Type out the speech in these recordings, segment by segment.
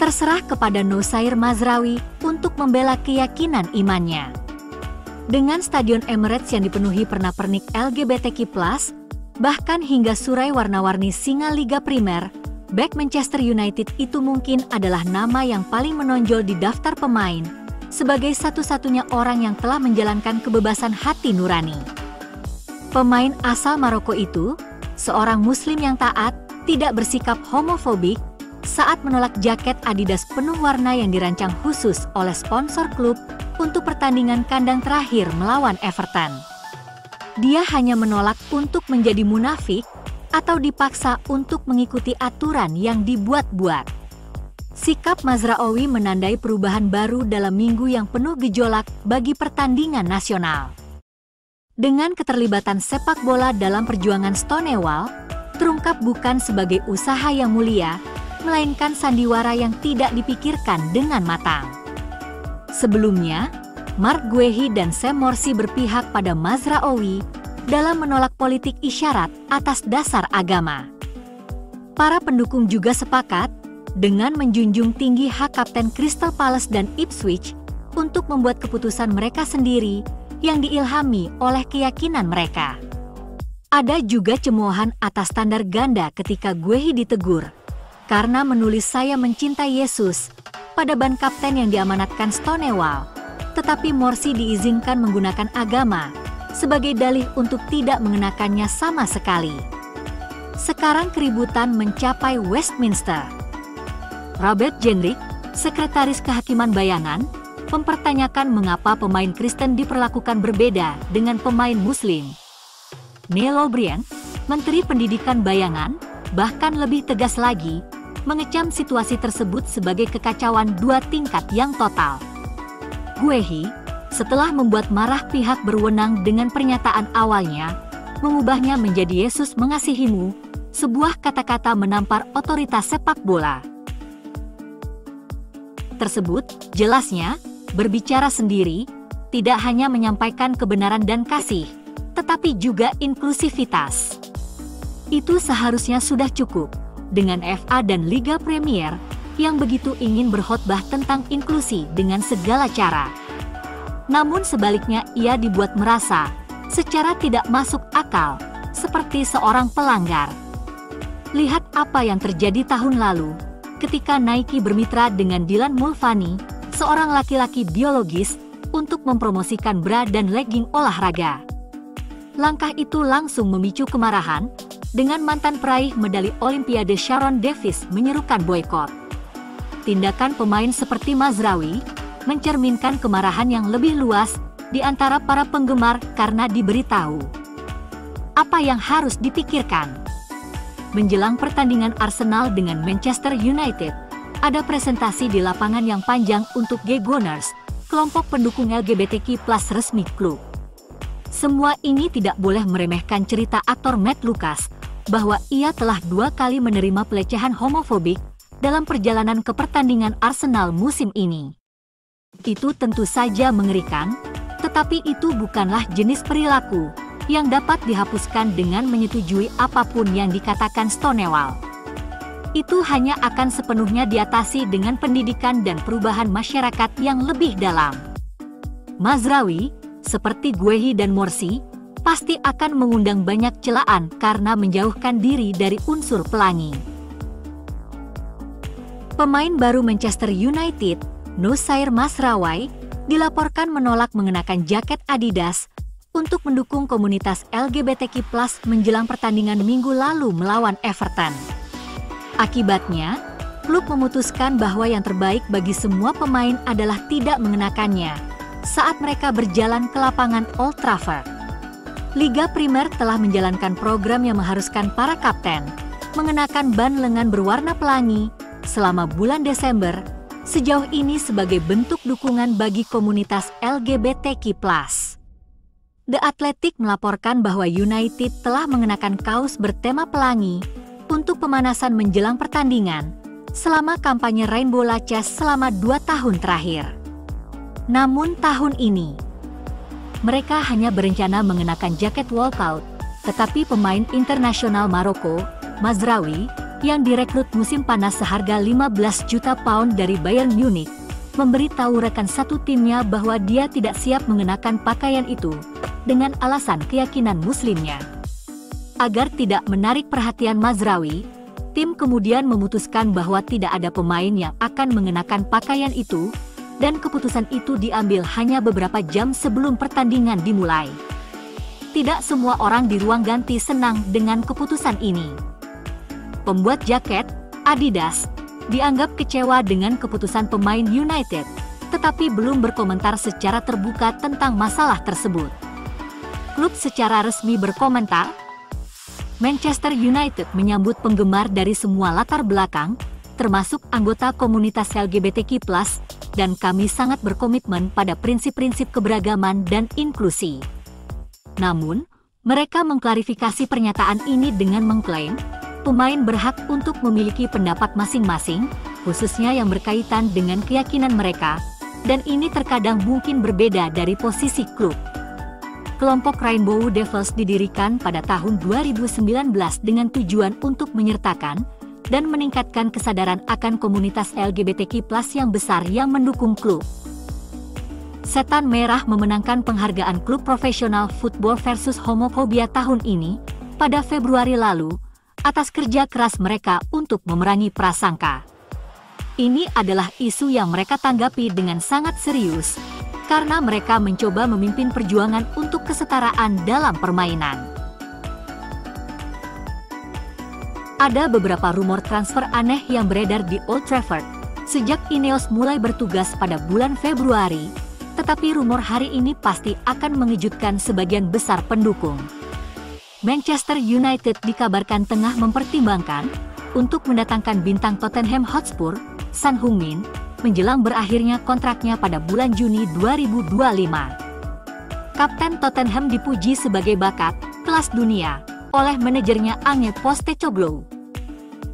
terserah kepada Nosair Mazraoui untuk membela keyakinan imannya. Dengan Stadion Emirates yang dipenuhi pernak-pernik LGBTQ+, bahkan hingga surai warna-warni singa Liga Primer, bek Manchester United itu mungkin adalah nama yang paling menonjol di daftar pemain, sebagai satu-satunya orang yang telah menjalankan kebebasan hati nurani. Pemain asal Maroko itu, seorang Muslim yang taat, tidak bersikap homofobik saat menolak jaket Adidas penuh warna yang dirancang khusus oleh sponsor klub untuk pertandingan kandang terakhir melawan Everton. Dia hanya menolak untuk menjadi munafik atau dipaksa untuk mengikuti aturan yang dibuat-buat. Sikap Mazraoui menandai perubahan baru dalam minggu yang penuh gejolak bagi pertandingan nasional. Dengan keterlibatan sepak bola dalam perjuangan Stonewall, terungkap bukan sebagai usaha yang mulia, melainkan sandiwara yang tidak dipikirkan dengan matang. Sebelumnya, Mark Guehi dan Sam Morsy berpihak pada Mazraoui dalam menolak politik isyarat atas dasar agama. Para pendukung juga sepakat dengan menjunjung tinggi hak Kapten Crystal Palace dan Ipswich untuk membuat keputusan mereka sendiri yang diilhami oleh keyakinan mereka. Ada juga cemoohan atas standar ganda ketika Guehi ditegur karena menulis "Saya mencintai Yesus" pada ban kapten yang diamanatkan Stonewall, tetapi Morsy diizinkan menggunakan agama sebagai dalih untuk tidak mengenakannya sama sekali. Sekarang keributan mencapai Westminster. Robert Jenrick, sekretaris kehakiman bayangan, mempertanyakan mengapa pemain Kristen diperlakukan berbeda dengan pemain Muslim. Neil O'Brien, Menteri Pendidikan Bayangan, bahkan lebih tegas lagi, mengecam situasi tersebut sebagai kekacauan dua tingkat yang total. Guehi, setelah membuat marah pihak berwenang dengan pernyataan awalnya, mengubahnya menjadi "Yesus mengasihimu", sebuah kata-kata menampar otoritas sepak bola. Tersebut, jelasnya, berbicara sendiri, tidak hanya menyampaikan kebenaran dan kasih, tetapi juga inklusivitas. Itu seharusnya sudah cukup, dengan FA dan Liga Premier yang begitu ingin berkhotbah tentang inklusi dengan segala cara. Namun sebaliknya ia dibuat merasa secara tidak masuk akal, seperti seorang pelanggar. Lihat apa yang terjadi tahun lalu, ketika Nike bermitra dengan Dylan Mulvaney, seorang laki-laki biologis, untuk mempromosikan bra dan legging olahraga. Langkah itu langsung memicu kemarahan, dengan mantan peraih medali Olimpiade Sharon Davis menyerukan boikot. Tindakan pemain seperti Mazraoui mencerminkan kemarahan yang lebih luas di antara para penggemar karena diberitahu apa yang harus dipikirkan. Menjelang pertandingan Arsenal dengan Manchester United, ada presentasi di lapangan yang panjang untuk G-Gunners, kelompok pendukung LGBTQ+ resmi klub. Semua ini tidak boleh meremehkan cerita aktor Matt Lucas, bahwa ia telah 2 kali menerima pelecehan homofobik dalam perjalanan ke pertandingan Arsenal musim ini. Itu tentu saja mengerikan, tetapi itu bukanlah jenis perilaku yang dapat dihapuskan dengan menyetujui apapun yang dikatakan Stonewall. Itu hanya akan sepenuhnya diatasi dengan pendidikan dan perubahan masyarakat yang lebih dalam. Mazraoui, seperti Guehi dan Morsy, pasti akan mengundang banyak celaan karena menjauhkan diri dari unsur pelangi. Pemain baru Manchester United, Nosair Mazraoui, dilaporkan menolak mengenakan jaket Adidas untuk mendukung komunitas LGBTQ+ menjelang pertandingan minggu lalu melawan Everton. Akibatnya, klub memutuskan bahwa yang terbaik bagi semua pemain adalah tidak mengenakannya saat mereka berjalan ke lapangan Old Trafford. Liga Primer telah menjalankan program yang mengharuskan para kapten mengenakan ban lengan berwarna pelangi selama bulan Desember, sejauh ini sebagai bentuk dukungan bagi komunitas LGBTQ+. The Athletic melaporkan bahwa United telah mengenakan kaos bertema pelangi untuk pemanasan menjelang pertandingan selama kampanye Rainbow Laces selama 2 tahun terakhir. Namun tahun ini, mereka hanya berencana mengenakan jaket walkout, tetapi pemain internasional Maroko, Mazraoui, yang direkrut musim panas seharga 15 juta pound dari Bayern Munich, memberitahu rekan satu timnya bahwa dia tidak siap mengenakan pakaian itu dengan alasan keyakinan muslimnya. Agar tidak menarik perhatian Mazraoui, tim kemudian memutuskan bahwa tidak ada pemain yang akan mengenakan pakaian itu, dan keputusan itu diambil hanya beberapa jam sebelum pertandingan dimulai. Tidak semua orang di ruang ganti senang dengan keputusan ini. Pembuat jaket, Adidas, dianggap kecewa dengan keputusan pemain United, tetapi belum berkomentar secara terbuka tentang masalah tersebut. Klub secara resmi berkomentar, Manchester United menyambut penggemar dari semua latar belakang, termasuk anggota komunitas LGBTQ+, dan kami sangat berkomitmen pada prinsip-prinsip keberagaman dan inklusi. Namun, mereka mengklarifikasi pernyataan ini dengan mengklaim, pemain berhak untuk memiliki pendapat masing-masing, khususnya yang berkaitan dengan keyakinan mereka, dan ini terkadang mungkin berbeda dari posisi klub. Kelompok Rainbow Devils didirikan pada tahun 2019 dengan tujuan untuk menyertakan dan meningkatkan kesadaran akan komunitas LGBTQ+ yang besar yang mendukung klub. Setan Merah memenangkan penghargaan klub profesional football versus homofobia tahun ini, pada Februari lalu, atas kerja keras mereka untuk memerangi prasangka. Ini adalah isu yang mereka tanggapi dengan sangat serius, karena mereka mencoba memimpin perjuangan untuk kesetaraan dalam permainan. Ada beberapa rumor transfer aneh yang beredar di Old Trafford sejak Ineos mulai bertugas pada bulan Februari, tetapi rumor hari ini pasti akan mengejutkan sebagian besar pendukung. Manchester United dikabarkan tengah mempertimbangkan untuk mendatangkan bintang Tottenham Hotspur, Son Heung-min, menjelang berakhirnya kontraknya pada bulan Juni 2025. Kapten Tottenham dipuji sebagai bakat kelas dunia oleh manajernya Ange Postecoglou.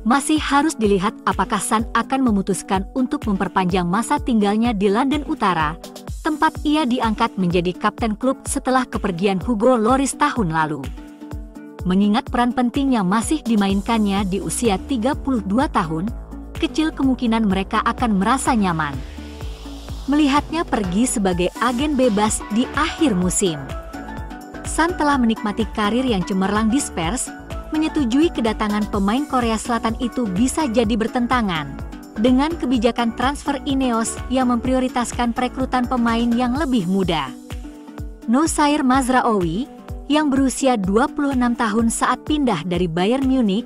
Masih harus dilihat apakah Son akan memutuskan untuk memperpanjang masa tinggalnya di London Utara, tempat ia diangkat menjadi kapten klub setelah kepergian Hugo Lloris tahun lalu. Mengingat peran penting yang masih dimainkannya di usia 32 tahun, kecil kemungkinan mereka akan merasa nyaman melihatnya pergi sebagai agen bebas di akhir musim. Son telah menikmati karir yang cemerlang di Spurs, menyetujui kedatangan pemain Korea Selatan itu bisa jadi bertentangan dengan kebijakan transfer Ineos yang memprioritaskan perekrutan pemain yang lebih muda. Noussair Mazraoui, yang berusia 26 tahun saat pindah dari Bayern Munich,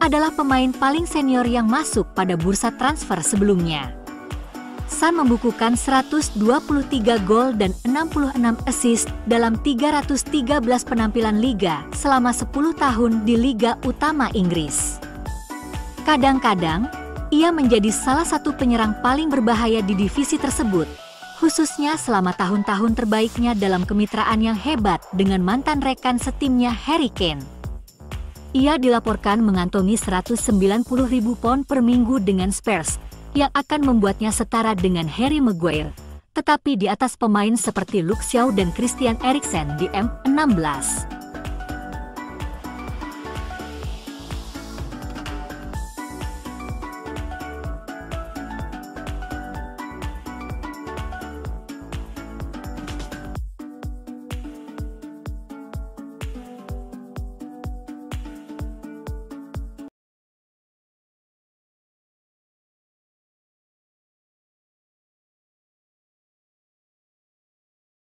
adalah pemain paling senior yang masuk pada bursa transfer sebelumnya. Son membukukan 123 gol dan 66 assist dalam 313 penampilan liga selama 10 tahun di Liga Utama Inggris. Kadang-kadang, ia menjadi salah satu penyerang paling berbahaya di divisi tersebut, khususnya selama tahun-tahun terbaiknya dalam kemitraan yang hebat dengan mantan rekan setimnya Harry Kane. Ia dilaporkan mengantongi 190.000 pound per minggu dengan Spurs, yang akan membuatnya setara dengan Harry Maguire, tetapi di atas pemain seperti Luke Shaw dan Christian Eriksen di M16.